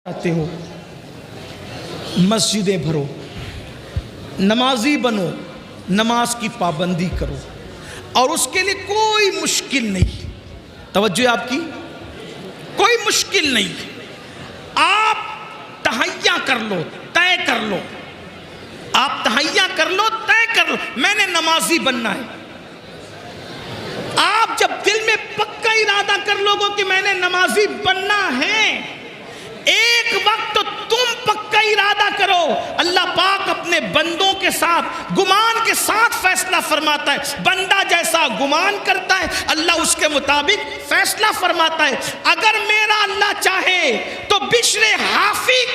चाहते हो, मस्जिदें भरो, नमाजी बनो, नमाज की पाबंदी करो, और उसके लिए कोई मुश्किल नहीं। तवज्जो है आपकी, कोई मुश्किल नहीं। आप तहैया कर लो, तय कर लो, आप तहैया कर लो, तय कर लो, मैंने नमाजी बनना है। आप जब दिल में पक्का इरादा कर लोगे कि मैंने नमाजी बनना है, एक वक्त तो तुम पक्का इरादा करो। अल्लाह पाक अपने बंदों के साथ गुमान के साथ फैसला फरमाता है। बंदा जैसा गुमान करता है अल्लाह उसके मुताबिक फैसला फरमाता है। अगर मेरा अल्लाह चाहे तो बिश्र हाफी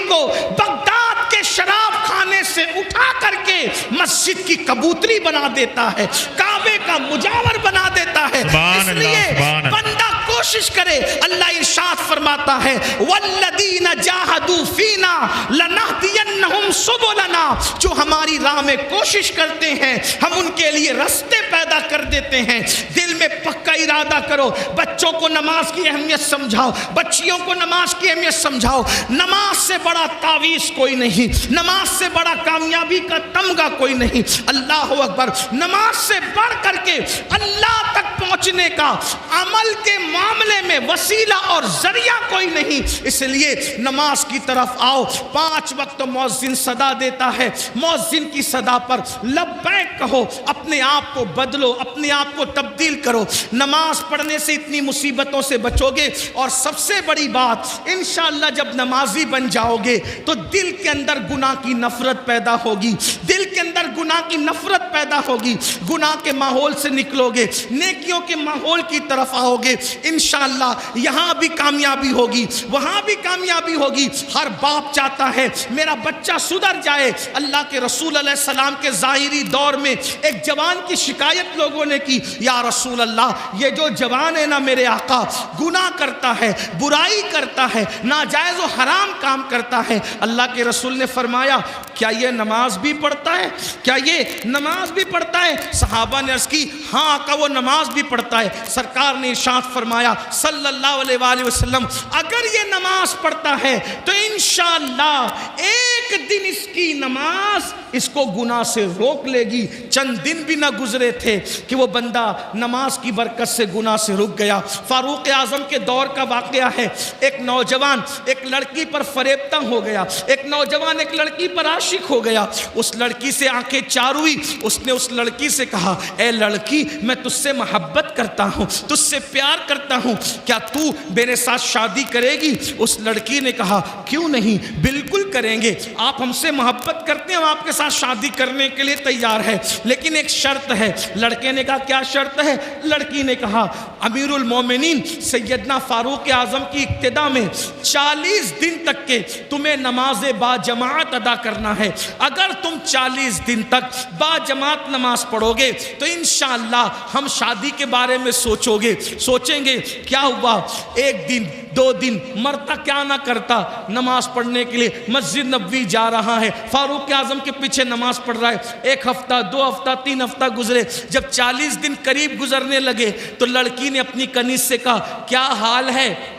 को बगदाद के शराब खाने से उठा करके मस्जिद की कबूतरी बना देता है, काबे का मुजावर बना देता है। इसलिए बंदा कोशिश करे। अल्लाह इरशाद फरमाता है, वल्लदीना जाहदू फीना लनहदियन्नहुम सुबुलना, जो हमारी राह में कोशिश करते हैं हम उनके लिए रास्ते पैदा कर देते हैं। दिल में पक्का इरादा करो। बच्चों को नमाज की अहमियत समझाओ, बच्चियों को नमाज की अहमियत समझाओ। नमाज से बड़ा तावीज़ कोई नहीं, नमाज से बड़ा कामयाबी का तमगा कोई नहीं। अल्लाह अकबर। नमाज से बढ़ करके अल्लाह तक पहुंचने का अमल के मामले में वसीला और जरिया कोई नहीं। इसलिए नमाज की तरफ आओ। 5 वक्त मुअज्जिन सदा देता है, मुअज्जिन की सदा पर लब्बैक कहो। अपने आप को बदलो, अपने आप को तब्दील करो। नमाज पढ़ने से इतनी मुसीबतों से बचोगे। और सबसे बड़ी बात, इंशाअल्लाह जब नमाजी बन जाओगे तो दिल के अंदर गुनाह की नफरत पैदा होगी, दिल के अंदर गुनाह की नफरत पैदा होगी। गुनाह के माहौल से निकलोगे, नेकियों के माहौल की तरफ आओगे। इंशाअल्लाह यहाँ भी कामयाबी होगी, वहाँ भी कामयाबी होगी। हर बाप चाहता है मेरा बच्चा सुधर जाए। अल्लाह के रसूल अलैहिस्सलाम के ज़ाहिरी दौर में एक जवान की शिकायत लोगों ने की, या रसूल अल्लाह, ये जो जवान है ना मेरे आका, गुनाह करता है, बुराई करता है, नाजायज़ और हराम काम करता है। अल्लाह के रसूल ने फरमाया, क्या ये नमाज भी पढ़ता है? क्या ये नमाज भी पढ़ता है? सहाबा ने अर्ज़ की, हाँ आका वो नमाज भी पढ़ता है। सरकार ने इरशाद फरमाया सल्लल्लाहु अलैहि वसल्लम, अगर ये नमाज पढ़ता है तो इंशाअल्लाह एक दिन इसकी नमाज इसको गुनाह से रोक लेगी। चंद दिन भी ना गुजरे थे कि वो बंदा नमाज की बरकत से गुनाह से रुक गया। फारूक आजम के दौर का वाकया है। एक नौजवान एक लड़की पर फरेबता हो गया, एक नौजवान एक लड़की पर आशिक हो गया। उस लड़की से आंखें चार हुई। उसने उस लड़की से कहा, ए लड़की, मैं तुझसे मोहब्बत करता हूँ, तुझसे प्यार करता हूँ, क्या तू मेरे साथ शादी करेगी? उस लड़की ने कहा, क्यों नहीं, बिल्कुल करेंगे। आप हमसे मोहब्बत करते हैं, हम आपके साथ शादी करने के लिए तैयार है, लेकिन एक शर्त है। लड़के ने कहा, क्या शर्त है? लड़की ने कहा, अमीरुल मोमिनीन सैयदना फारूक आजम की इक्तिदा में 40 दिन तक के तुम्हें नमाज बाजमात अदा करना है। अगर तुम 40 दिन तक बाजमात नमाज पढ़ोगे तो इंशाअल्लाह हम शादी के बारे में सोचेंगे। क्या हुआ? एक दिन 2 दिन मरता क्या ना करता, नमाज पढ़ने के लिए मस्जिद नबवी जा रहा है, फारूक आजम के पीछे नमाज पढ़ रहा है। 1 हफ्ता, 2 हफ्ता, 3 हफ्ता गुजरे। जब 40 दिन करीब गुजरने लगे तो लड़की ने अपनी कनीज से कहा, क्या हाल है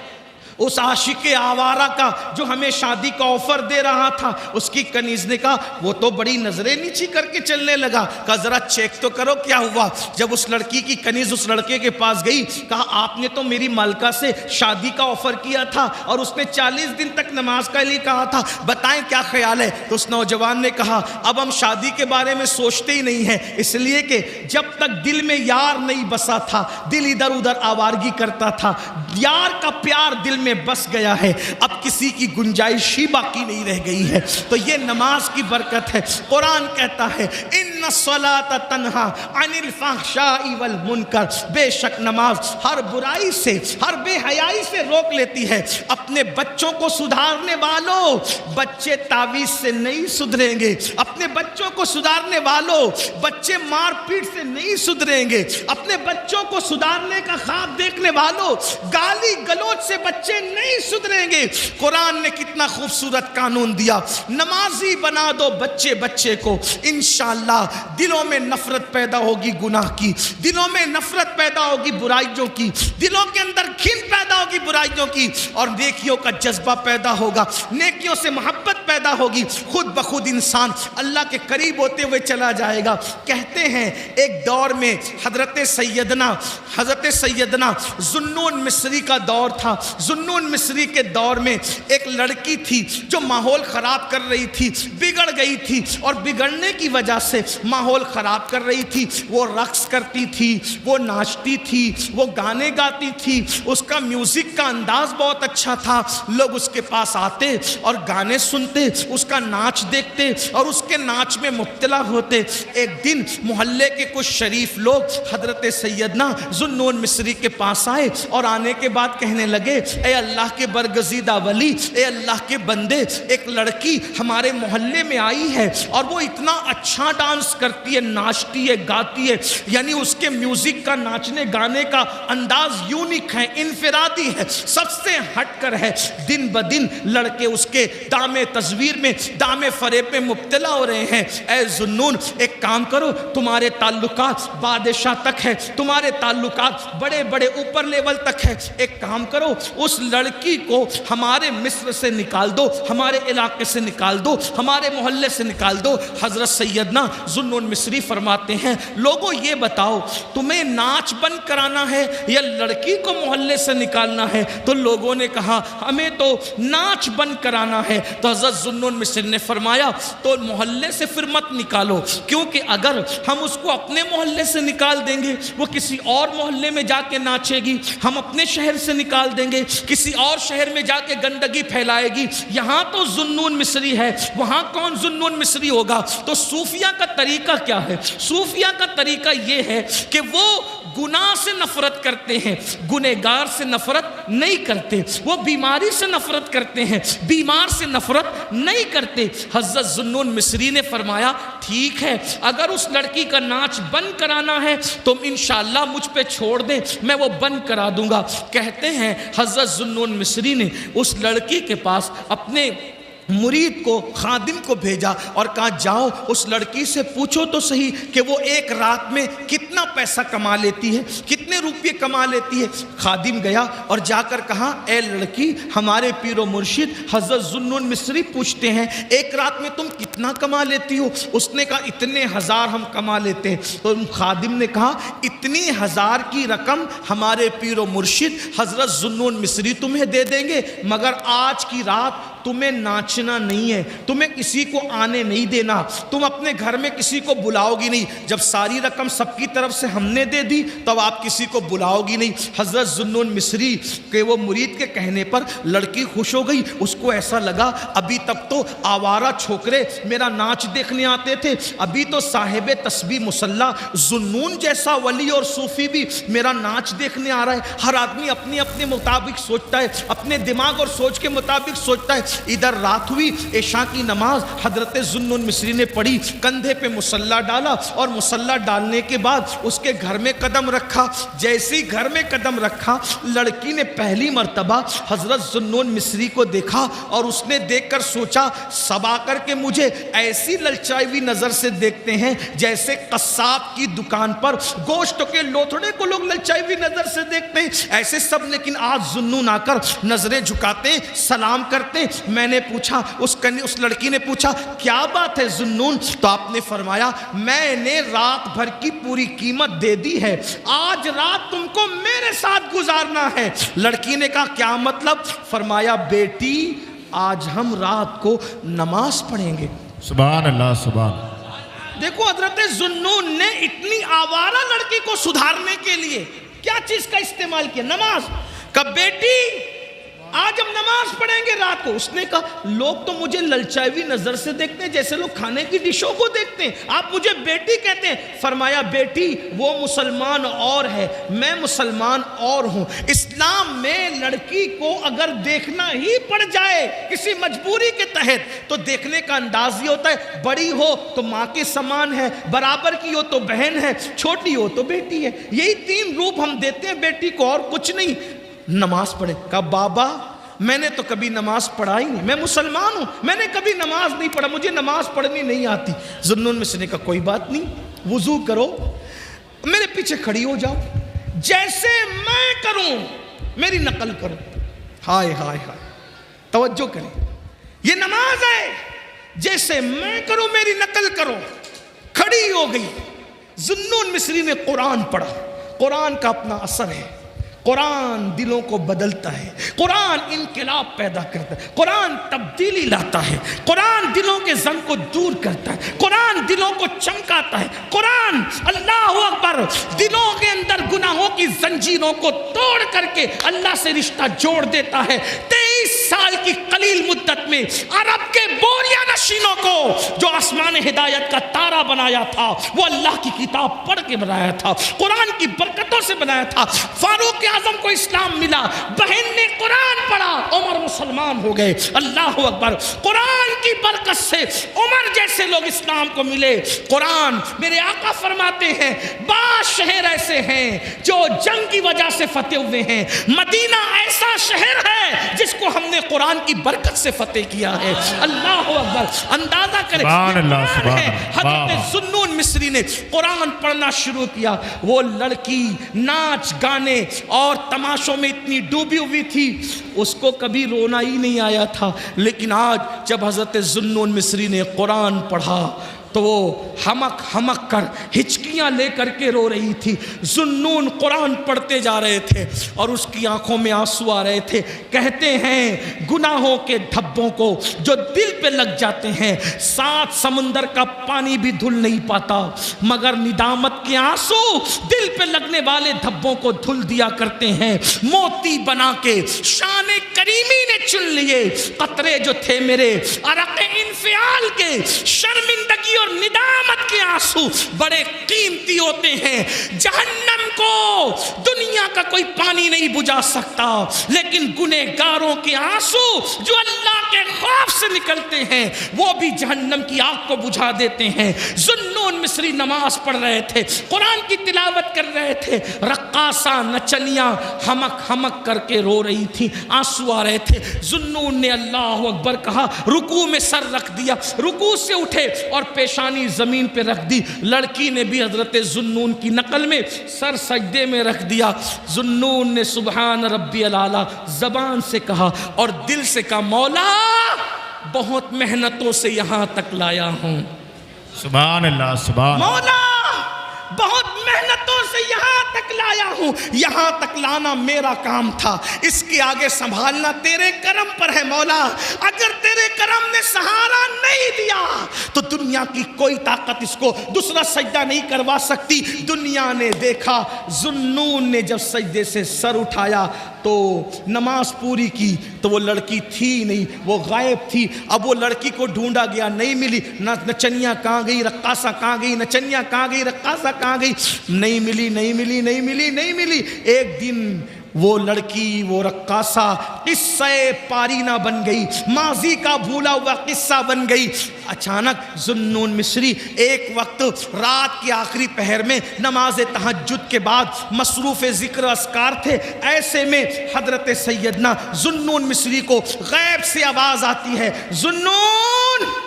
उस आशिक आवारा का जो हमें शादी का ऑफर दे रहा था? उसकी कनीज ने कहा, वो तो बड़ी नजरें नीची करके चलने लगा। कहा, जरा चेक तो करो क्या हुआ। जब उस लड़की की कनीज उस लड़के के पास गई, कहा, आपने तो मेरी मालका से शादी का ऑफर किया था और उसने 40 दिन तक नमाज का लिए कहा था, बताएं क्या ख्याल है? तो उस नौजवान ने कहा, अब हम शादी के बारे में सोचते ही नहीं है, इसलिए कि जब तक दिल में यार नहीं बसा था, दिल इधर उधर आवारगी करता था। यार का प्यार दिल में बस गया है, अब किसी की गुंजाइश ही बाकी नहीं रह गई है। तो ये नमाज की बरकत है। कुरान कहता है, इन्ना सलात तन्हा अनिल फहशाई वल मुनकर, बेशक नमाज हर बुराई से, हर बेहयाई से रोक लेती है। अपने बच्चों को सुधारने वालों, बच्चे तावीज़ से नहीं सुधरेंगे। अपने बच्चों को सुधारने वालों, बच्चे मारपीट से नहीं सुधरेंगे। अपने बच्चों को सुधारने का ख्वाब देखने वालों, गाली गलौज से बच्चे नहीं सुधरेंगे। कुरान ने कितना खूबसूरत कानून दिया, नमाजी बना दो बच्चे बच्चे को, इंशाअल्लाह दिलों में नफरत पैदा होगी गुनाह की, दिलों में नफरत पैदा होगी बुराइयों की, दिलों के अंदर घिन पैदा होगी बुराइयों की, और नेकियों का जज्बा पैदा होगा, नेकियों से मोहब्बत पैदा होगी, खुद बखुद इंसान अल्लाह के करीब होते हुए चला जाएगा। कहते हैं एक दौर में हजरत सैयदना जुन्नून मिस्री का दौर था। जुन्नून मिस्री के दौर में एक लड़की थी जो माहौल ख़राब कर रही थी, बिगड़ गई थी, और बिगड़ने की वजह से माहौल ख़राब कर रही थी। वो रक्स करती थी, वो नाचती थी, वो गाने गाती थी, उसका म्यूज़िक का अंदाज़ बहुत अच्छा था। लोग उसके पास आते और गाने सुनते, उसका नाच देखते और उसके नाच में मुब्तला होते। एक दिन मोहल्ले के कुछ शरीफ लोग हजरत सैयदना जुन्नून मिस्री के पास आए और आने के बाद कहने लगे, ए अल्लाह के बरगज़ीदा वली, ए अल्लाह के बंदे, एक लड़की हमारे मोहल्ले में आई है और वो इतना अच्छा डांस करती है, नाचती है, गाती है, यानी उसके म्यूज़िक का, नाचने गाने का अंदाज यूनिक है, इनफरादी है, सबसे हटकर है। दिन ब दिन लड़के उसके दामे तस्वीर में, दामे फरेब में मुब्तला हो रहे हैं। ए जुन्नून, एक काम करो, तुम्हारे ताल्लुकात बादशाह तक है, तुम्हारे ताल्लुकात बड़े बड़े ऊपर लेवल तक है, एक काम करो, उस लड़की को हमारे मिस्र से निकाल दो, हमारे इलाके से निकाल दो, हमारे मोहल्ले से निकाल दो। हजरत सैयदना जुन्नून मिस्री फरमाते हैं, लोगों ये बताओ, तुम्हें नाच बंद कराना है या लड़की को मोहल्ले से निकालना है? तो लोगों ने कहा, हमें तो नाच बंद कराना है। तो हजरत जुन्नून मिस्री ने फरमाया, तो मोहल्ले से फिर मत निकालो, क्योंकि अगर हम उसको अपने मोहल्ले से निकाल देंगे, वो किसी और मोहल्ले में जाके नाचेगी, हम अपने शहर से निकाल देंगे, किसी और शहर में जाके गंदगी फैलाएगी। यहाँ तो जुन्नून मिस्री है, वहाँ कौन जुन्नून मिस्री होगा? तो सूफिया का तरीका क्या है? सूफिया का तरीका ये है कि वो गुनाह से नफरत करते हैं, गुनहगार से नफरत नहीं करते। वो बीमारी से नफरत करते हैं, बीमार से नफरत नहीं करते। हज़रत जुन्नून मिस्री ने फरमाया, ठीक है, अगर उस लड़की का नाच बंद कराना है तो इंशाअल्लाह मुझ पे छोड़ दें, मैं वो बंद करा दूंगा। कहते हैं हज़रत जुन्नून मिस्री ने उस लड़की के पास अपने मुरीद को, खादिम को भेजा और कहा, जाओ उस लड़की से पूछो तो सही कि वो एक रात में कितना पैसा कमा लेती है, कितने रुपये कमा लेती है। खादिम गया और जाकर कहा, ए लड़की, हमारे पीरो मुर्शिद हज़रत जुन्नून मिस्री पूछते हैं, एक रात में तुम कितना कमा लेती हो? उसने कहा, इतने हज़ार हम कमा लेते हैं। तो खादिम ने कहा, इतनी हज़ार की रकम हमारे पीरो मुर्शिद हज़रत जुन्नून मिस्री तुम्हें दे देंगे, मगर आज की रात तुम्हें नाचना नहीं है, तुम्हें किसी को आने नहीं देना, तुम अपने घर में किसी को बुलाओगी नहीं। जब सारी रकम सबकी तरफ से हमने दे दी तब आप किसी को बुलाओगी नहीं। हज़रत जुन्नून मिस्री के वो मुरीद के कहने पर लड़की खुश हो गई। उसको ऐसा लगा, अभी तक तो आवारा छोकरे मेरा नाच देखने आते थे, अभी तो साहिब तस्बीह मुसल्ला जुन्नून जैसा वली और सूफी भी मेरा नाच देखने आ रहा है। हर आदमी अपने अपने मुताबिक सोचता है, अपने दिमाग और सोच के मुताबिक सोचता है। इधर रात हुई, इशा की नमाज हजरत जुन्नून मिस्री ने पढ़ी, कंधे पे मुसल्ला डाला और मुसल्ला डालने के बाद उसके घर में कदम रखा। जैसे ही घर में कदम रखा, लड़की ने पहली मर्तबा हजरत जुन्नून मिस्री को देखा और उसने देखकर सोचा, सब आकर के मुझे ऐसी ललचाई हुई नज़र से देखते हैं जैसे कस्साब की दुकान पर गोश्त के लोथड़े को लोग ललचाई हुई नज़र से देखते हैं, ऐसे सब। लेकिन आज जुन्नून आकर नजरें झुकाते, सलाम करते। मैंने पूछा, उस लड़की ने पूछा, क्या बात है जुन्नून? तो आपने फरमाया, मैंने रात भर की पूरी कीमत दे दी है, आज रात तुमको मेरे साथ गुजारना है। लड़की ने कहा, क्या मतलब? फरमाया, बेटी, आज हम रात को नमाज पढ़ेंगे। सुभान अल्लाह, सुभान। देखो, हजरत जुन्नून ने इतनी आवारा लड़की को सुधारने के लिए क्या चीज का इस्तेमाल किया? नमाज का। बेटी, आज हम नमाज पढ़ेंगे रात को। उसने कहा, लोग तो मुझे ललचाई हुई नजर से देखते हैं, जैसे लोग खाने की डिशों को देखते हैं, आप मुझे बेटी कहते हैं। फरमाया, बेटी, वो मुसलमान और है, मैं मुसलमान और हूं। इस्लाम में लड़की को अगर देखना ही पड़ जाए किसी मजबूरी के तहत, तो देखने का अंदाज ये होता है, बड़ी हो तो माँ के समान है, बराबर की हो तो बहन है, छोटी हो तो बेटी है। यही तीन रूप हम देते हैं बेटी को, और कुछ नहीं। नमाज पढ़े। कहा, बाबा میں نے تو کبھی نماز پڑھا ہی نہیں، میں مسلمان ہوں، میں نے کبھی نماز نہیں پڑھا، مجھے نماز پڑھنی نہیں آتی۔ ذوالنون مصری نے کہا کوئی بات نہیں، وضو کرو، میرے پیچھے کھڑی ہو جاؤ، جیسے میں کروں میری نقل کرو۔ ہائے ہائے ہائے، توجہ کریں، یہ نماز ہے، جیسے میں کروں میری نقل کرو۔ کھڑی ہو گئی، ذوالنون مصری نے قرآن پڑھا۔ قرآن کا اپنا اثر ہے، قرآن دلوں کو بدلتا ہے، قرآن انقلاب پیدا کرتا ہے، قرآن تبدیلی لاتا ہے، قرآن دلوں کے زنگ کو دور کرتا ہے، قرآن دلوں کو چمکاتا ہے، قرآن اللہ اکبر دلوں کے اندر گناہوں کی زنجیروں کو توڑ کر کے اللہ سے رشتہ جوڑ دیتا ہے۔ 23 سال کی قلیل مدت میں عرب کے بوریا نشینوں کو جو آسمان ہدایت کا تارا بنایا تھا وہ اللہ کی کتاب پڑھ کے بنایا تھا، قرآن کی برکتوں سے بنایا تھا۔ فاروق اعظم کو اسلام ملا، بہن نے قرآن پڑھا، عمر مسلمان ہو گئے۔ اللہ اکبر، قرآن کی برکت سے عمر جیسے لوگ اسلام کو ملے۔ قرآن، میرے آقا فرماتے ہیں بعض شہر ایسے ہیں جو جنگ کی وجہ سے فتح ہوئے ہیں، مدینہ ایسا شہر ہے جس کو ہم نے قرآن کی برکت سے فتح کیا ہے۔ اللہ اکبر، اندازہ کریں حضرت ذوالنون مصری نے قرآن پڑھنا شروع کیا۔ وہ لڑکی ناچ گانے اور تماشوں میں اتنی ڈوبی ہوئی تھی، اس کو کبھی رونا ہی نہیں آیا تھا، لیکن آج جب حضرت ذوالنون مصری نے قرآن پڑھا تو وہ ہمک ہمک کر ہچکیاں لے کر کے رو رہی تھی۔ ذوالنون قرآن پڑھتے جا رہے تھے اور اس کی آنکھوں میں آنسو آ رہے تھے۔ کہتے ہیں گناہوں کے دھبوں کو جو دل پہ لگ جاتے ہیں 7 سمندر کا پانی بھی دھل نہیں پاتا، مگر ندامت کے آنسو دل پہ لگنے والے دھبوں کو دھل دیا کرتے ہیں۔ موتی بنا کے شان کریمی نے چن لیے قطرے جو تھے میرے عرق انفعال کے، شرمندگی اور ندامت کے آنسو بڑے قیمتی ہوتے ہیں۔ جہنم کو دنیا کا کوئی پانی نہیں بجھا سکتا، لیکن گنہگاروں کے آنسو جو اللہ کے خوف سے نکلتے ہیں وہ بھی جہنم کی آگ کو بجھا دیتے ہیں۔ ذوالنون مصری نماز پڑھ رہے تھے، قرآن کی تلاوت کر رہے تھے، رقاصہ نچنیاں ہمک ہمک کر کے رو رہی تھی، آنسو آ رہے تھے۔ ذوالنون نے اللہ اکبر کہا، رکوع میں سر رکھ دیا، رکوع سے اٹھے اور پیشانی زمین پہ رکھ دی۔ لڑکی نے بھی حضرت ذوالنون کی نقل میں سر سجدے میں رکھ دیا۔ ذوالنون نے سبحان ربی الاعلیٰ زبان سے کہا اور دل سے کہا، مولا بہت محنتوں سے یہاں تک لایا ہوں، سبحان اللہ، سبحان مولا بہت محنتوں سے یہاں تک لایا ہوں، یہاں تک لانا میرا کام تھا، اس کے آگے سنبھالنا تیرے کرم پر ہے مولا۔ اگر تیرے کرم نے سہارا نہیں دیا تو دنیا کی کوئی طاقت اس کو دوسرا سجدہ نہیں کروا سکتی۔ دنیا نے دیکھا، ذوالنون نے جب سجدے سے سر اٹھایا تو نماز پوری کی تو وہ لڑکی تھی نہیں، وہ غائب تھی۔ اب وہ لڑکی کو ڈھونڈا گیا، نہیں ملی، نچنیاں کہاں گئی، رقاصہ کہاں گئی، نچنیاں کہاں گئی، رقاصہ کہاں گئی، نہیں ملی نہیں ملی نہیں ملی نہیں ملی۔ ایک دن وہ لڑکی، وہ رقاصہ قصہ پارینہ بن گئی، ماضی کا بھولا ہوا قصہ بن گئی۔ اچانک ذوالنون مصری ایک وقت رات کے آخری پہر میں نماز تہجد کے بعد مصروف ذکر اذکار تھے، ایسے میں حضرت سیدنا ذوالنون مصری کو غیب سے آواز آتی ہے، ذوالنون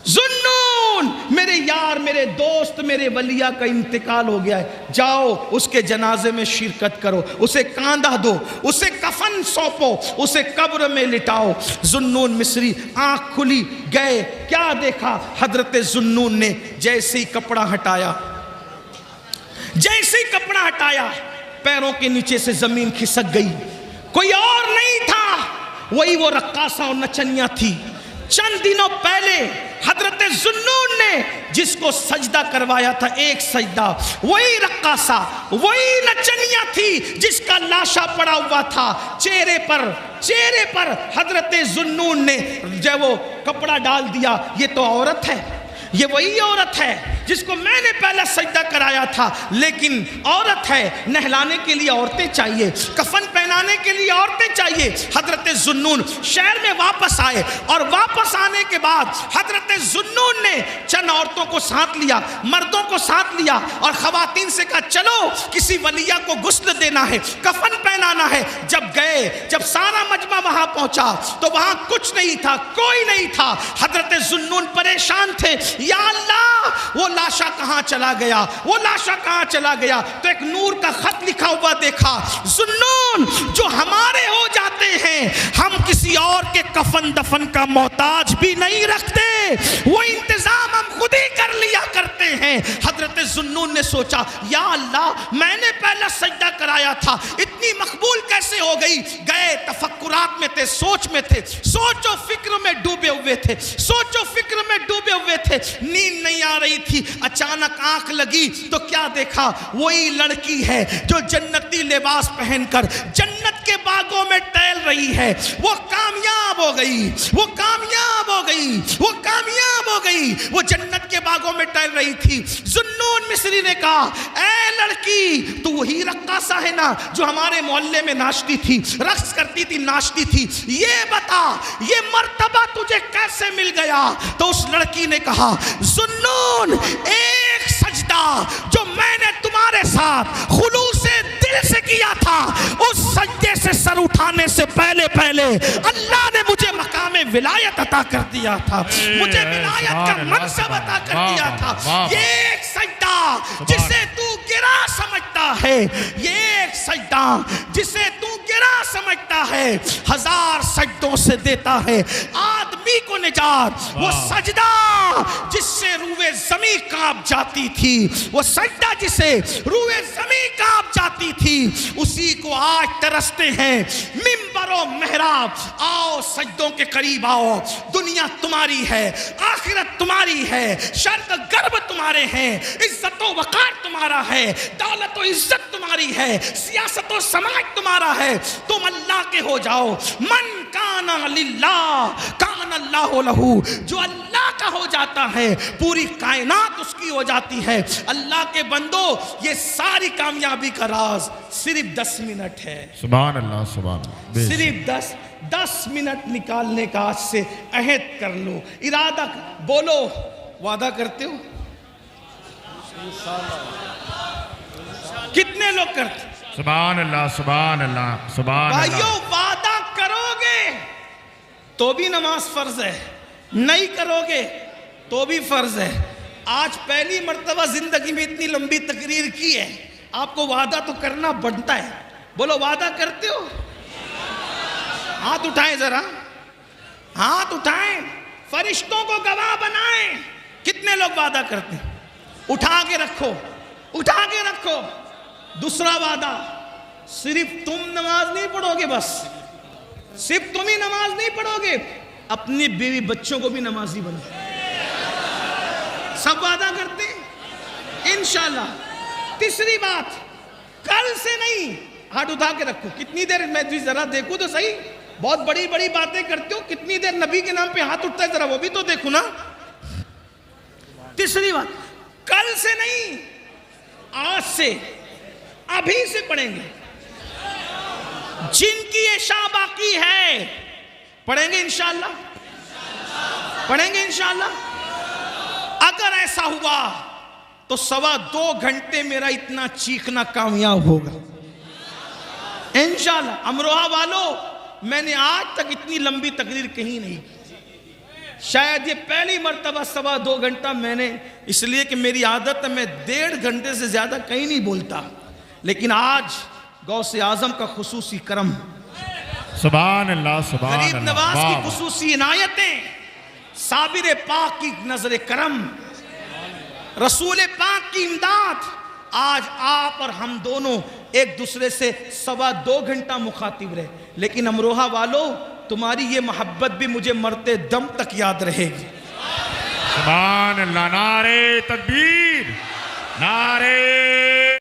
ذوالنون، میرے یار، میرے دوست، میرے ولیہ کا انتقال ہو گیا ہے، جاؤ اس کے جنازے میں شرکت کرو، اسے کاندھا دو، اسے کفن سونپو، اسے قبر میں لٹاؤ۔ ذوالنون مصری آنکھ کھلی، گئے، کیا دیکھا؟ حضرت ذوالنون نے جیسے ہی کپڑا ہٹایا، جیسے ہی کپڑا ہٹایا پیروں کے نیچے سے زمین کھسک گئی، کوئی اور نہیں تھا، وہی وہ رقاصہ اور نچنیاں تھی۔ چند دنوں پہلے حضرت ذوالنون نے جس کو سجدہ کروایا تھا، ایک سجدہ، وہی رقاصہ، وہی نچنیاں تھی جس کا لاشا پڑا ہوا تھا۔ چہرے پر حضرت ذوالنون نے جب وہ کپڑا ڈال دیا، یہ تو عورت ہے، یہ وہی عورت ہے جس کو میں نے پہلا سجدہ کرایا تھا، لیکن عورت ہے، نہلانے کے لیے عورتیں چاہیے، کفن پہنانے کے لیے عورتیں چاہیے۔ حضرت ذوالنون شہر میں واپس آئے، اور واپس آنے کے بعد حضرت ذوالنون نے چند عورتوں کو ساتھ لیا، مردوں کو ساتھ لیا، اور خواتین سے کہا چلو کسی ولیہ کو غسل دینا ہے، کفن پہنانا ہے۔ جب گئے، جب سارا مجمع وہاں پہنچا تو وہاں کچھ نہیں تھا، کوئی نہیں تھا۔ حضرت ذوالنون پریشان تھے، یا اللہ وہ لاشا کہاں چلا گیا، وہ لاشا کہاں چلا گیا؟ تو ایک نور کا خط لکھا ہوا دیکھا، ذوالنون جو ہمارے ہو جاتے ہیں ہم کسی اور کے کفن دفن کا محتاج بھی نہیں رکھتے، وہ انتظام ہم خود ہی کر لیا کرتے ہیں۔ حضرت ذوالنون نے سوچا یا اللہ میں نے پہلا سجدہ کرایا تھا، اتنی مقبول کیسے ہو گئی؟ گئے تفکرات میں تھے، سوچ میں تھے، سوچ و فکر میں ڈوبے ہوئے تھے، سوچ و فکر میں ڈوبے ہوئے تھے، نیند نہیں آ رہی تھی۔ اچانک آنکھ لگی تو کیا دیکھا؟ وہی لڑکی ہے جو جنتی لباس پہن کر جنت کے باغوں میں ٹہل رہی ہے۔ وہ کامیاب ہو گئی، وہ کامیاب ہو گئی، وہ کامیاب ہو گئی، وہ جنت کے باغوں میں ٹہل رہی تھی۔ ذوالنون مصری نے کہا اے لڑکی تو وہی رقاصہ ہے نا جو ہمارے محلے میں ناچتی تھی، رقص کرتی تھی، ناچتی تھی، یہ بتا یہ مرتبہ تجھے کیسے مل گیا؟ تو اس لڑکی نے کہا ذوالنون ایک سجدہ جو میں نے تمہارے ساتھ خلوص دل سے کیا تھا، اس سجدے سے سر اٹھانے سے پہلے اللہ نے مجھے مقام ولایت عطا کر دیا تھا، مجھے ولایت کا منصب عطا کر دیا تھا۔ یہ ایک سجدہ جسے تو گرا سمجھتا ہے، یہ ایک سجدہ جسے تو گرا سمجھتا ہے، ہزار سجدوں سے دیتا ہے آدمی کو نجات۔ وہ سجدہ جس سے روح زمین کانپ جاتی تھی، وہ سجدہ جسے روح زمین کانپ جاتی تھی، اسی کو آج ترستے ہیں منبر و محراب۔ آؤ سجدوں کے قریب آؤ، دنیا تمہاری ہے، آخرت تمہاری ہے، شرط گرب تمہارے ہیں، عزت و وقار تمہارا ہے، دولت و عزت تمہاری ہے، سیاست و سماج تمہارا ہے۔ تم اللہ کے ہو جاؤ۔ من کان للہ کان اللہ لہو، جو اللہ کا ہو جاتا ہے پوری کائنات اس کی ہو جاتی ہے۔ اللہ کے بندو یہ ساری کامیابی کا راز صرف 10 منٹ ہے۔ سبحان اللہ، سبحان اللہ، صرف 10 منٹ نکالنے کا آج سے عہد کر لو، ارادہ بولو، وعدہ کرتے ہو؟ کتنے لوگ کرتے؟ سبحان اللہ، سبحان اللہ، سبحان اللہ۔ بھائیو وعدہ کرو گے تو بھی نماز فرض ہے، نہیں کرو گے تو بھی فرض ہے۔ آج پہلی مرتبہ زندگی میں اتنی لمبی تقریر کی ہے، آپ کو وعدہ تو کرنا بنتا ہے۔ بولو وعدہ کرتے ہو؟ ہاتھ اٹھائیں ذرا، ہاتھ اٹھائیں، فرشتوں کو گواہ بنائیں۔ کتنے لوگ وعدہ کرتے ہیں؟ اٹھا کے رکھو، اٹھا کے رکھو۔ دوسرا وعدہ، صرف تم نماز نہیں پڑھو گے، بس صرف تم ہی نماز نہیں پڑھو گے، اپنی بیوی بچوں کو بھی نمازی بناؤ۔ سب وعدہ کرتے ہیں انشاءاللہ۔ تیسری بات، کل سے نہیں، ہاتھ اٹھا کے رکھو۔ کتنی دیر میں ذرا دیکھوں تو صحیح، بہت بڑی بڑی باتیں کرتے ہو، کتنی دیر نبی کے نام پہ ہاتھ اٹھتا ہے، ذرا وہ بھی تو دیکھو نا۔ تیسری بات، کل سے نہیں، آج سے، ابھی سے پڑھیں گے۔ جن کی عشاء باقی ہے پڑھیں گے انشاءاللہ، پڑھیں گے انشاءاللہ۔ اگر ایسا ہوا تو 2.25 گھنٹے میرا اتنا چیخنا کامیاب ہوگا انشاءاللہ۔ امروہہ والو، میں نے آج تک اتنی لمبی تقریر کہیں نہیں کی، شاید یہ پہلی مرتبہ 2.25 گھنٹہ میں نے، اس لیے کہ میری عادت ہے میں 1.5 گھنٹے سے زیادہ کہیں نہیں بولتا، لیکن آج غوث اعظم کا خصوصی کرم، سبحان اللہ، سبحان اللہ، غریب نواز کی خصوصی عنایتیں، صابر پاک کی نظر کرم، رسول پاک کی امداد، آج آپ اور ہم دونوں ایک دوسرے سے 2.25 گھنٹہ مخاطب رہے، لیکن امروہہ والو تمہاری یہ محبت بھی مجھے مرتے دم تک یاد رہے گی۔ سبحان اللہ، نعرہ تکبیر، نعرہ